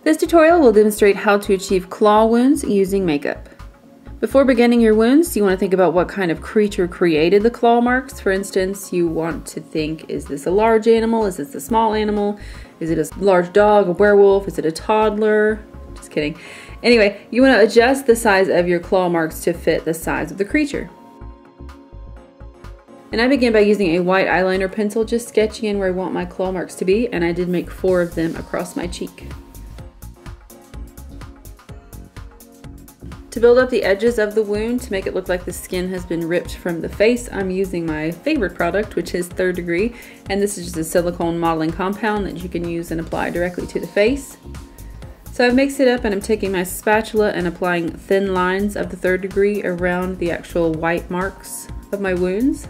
This tutorial will demonstrate how to achieve claw wounds using makeup. Before beginning your wounds, you want to think about what kind of creature created the claw marks. For instance, you want to think, is this a large animal? Is this a small animal? Is it a large dog, a werewolf? Is it a toddler? Just kidding. Anyway, you want to adjust the size of your claw marks to fit the size of the creature. And I began by using a white eyeliner pencil, just sketching in where I want my claw marks to be, and I did make 4 of them across my cheek. To build up the edges of the wound to make it look like the skin has been ripped from the face, I'm using my favorite product, which is 3rd Degree, and this is just a silicone modeling compound that you can use and apply directly to the face. So I've mixed it up and I'm taking my spatula and applying thin lines of the 3rd Degree around the actual white marks of my wounds.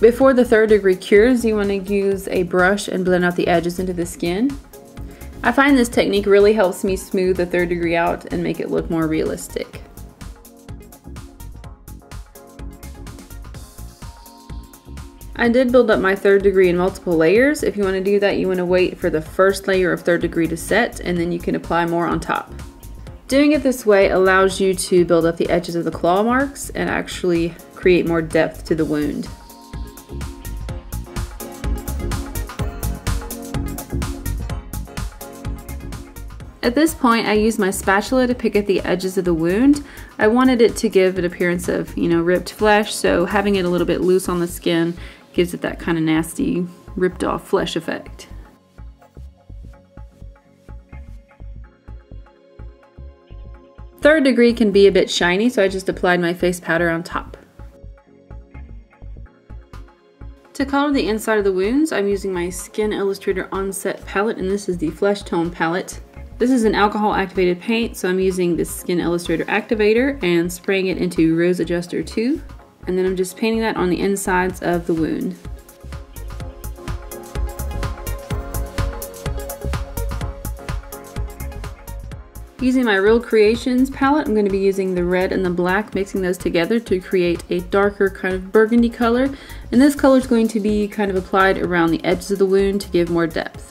Before the 3rd Degree cures, you want to use a brush and blend out the edges into the skin. I find this technique really helps me smooth the 3rd Degree out and make it look more realistic. I did build up my 3rd Degree in multiple layers. If you want to do that, you want to wait for the first layer of 3rd Degree to set, and then you can apply more on top. Doing it this way allows you to build up the edges of the claw marks and actually create more depth to the wound. At this point, I used my spatula to pick at the edges of the wound. I wanted it to give an appearance of, ripped flesh, so having it a little bit loose on the skin gives it that kind of nasty, ripped off flesh effect. Third Degree can be a bit shiny, so I just applied my face powder on top. To color the inside of the wounds, I'm using my Skin Illustrator Onset palette, and this is the Flesh Tone palette. This is an alcohol activated paint, so I'm using the Skin Illustrator Activator and spraying it into Rose Adjuster 2, and then I'm just painting that on the insides of the wound. Using my Real Creations palette, I'm going to be using the red and the black, mixing those together to create a darker kind of burgundy color, and this color is going to be kind of applied around the edges of the wound to give more depth.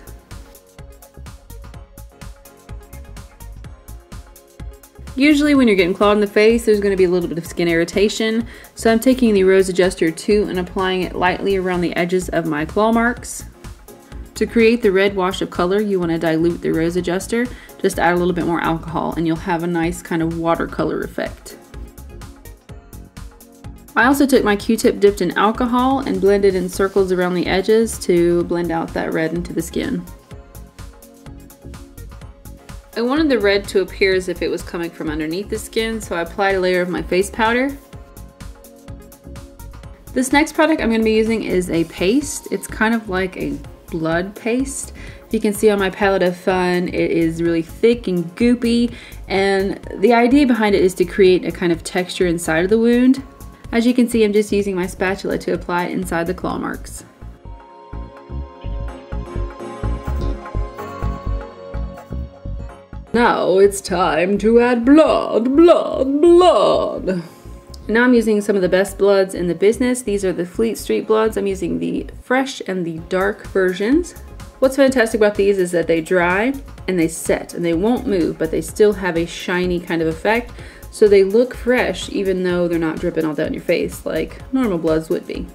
Usually when you're getting clawed in the face, there's going to be a little bit of skin irritation, so I'm taking the Rose Adjuster 2 and applying it lightly around the edges of my claw marks. To create the red wash of color, you want to dilute the Rose Adjuster, just add a little bit more alcohol and you'll have a nice kind of watercolor effect. I also took my Q-tip dipped in alcohol and blended in circles around the edges to blend out that red into the skin. I wanted the red to appear as if it was coming from underneath the skin, so I applied a layer of my face powder. This next product I'm going to be using is a paste. It's kind of like a blood paste. You can see on my palette of Fun, it is really thick and goopy, and the idea behind it is to create a kind of texture inside of the wound. As you can see, I'm just using my spatula to apply it inside the claw marks. Now it's time to add blood. Now I'm using some of the best bloods in the business. These are the Fleet Street bloods. I'm using the fresh and the dark versions. What's fantastic about these is that they dry and they set and they won't move, but they still have a shiny kind of effect. So they look fresh even though they're not dripping all down your face like normal bloods would be.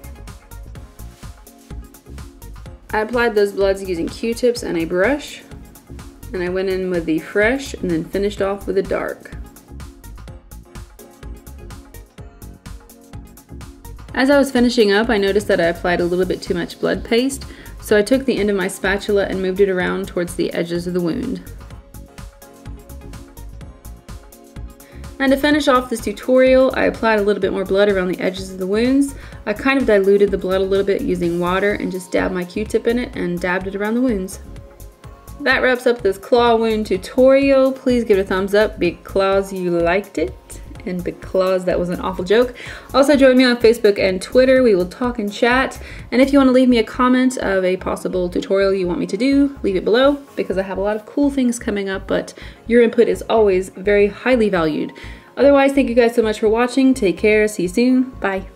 I applied those bloods using Q-tips and a brush. And I went in with the fresh and then finished off with the dark. As I was finishing up, I noticed that I applied a little bit too much blood paste, so I took the end of my spatula and moved it around towards the edges of the wound. And to finish off this tutorial, I applied a little bit more blood around the edges of the wounds. I kind of diluted the blood a little bit using water and just dabbed my Q-tip in it and dabbed it around the wounds. That wraps up this claw wound tutorial. Please give it a thumbs up because you liked it and because that was an awful joke. Also join me on Facebook and Twitter. We will talk and chat. And if you want to leave me a comment of a possible tutorial you want me to do, leave it below because I have a lot of cool things coming up, but your input is always very highly valued. Otherwise, thank you guys so much for watching. Take care. See you soon. Bye.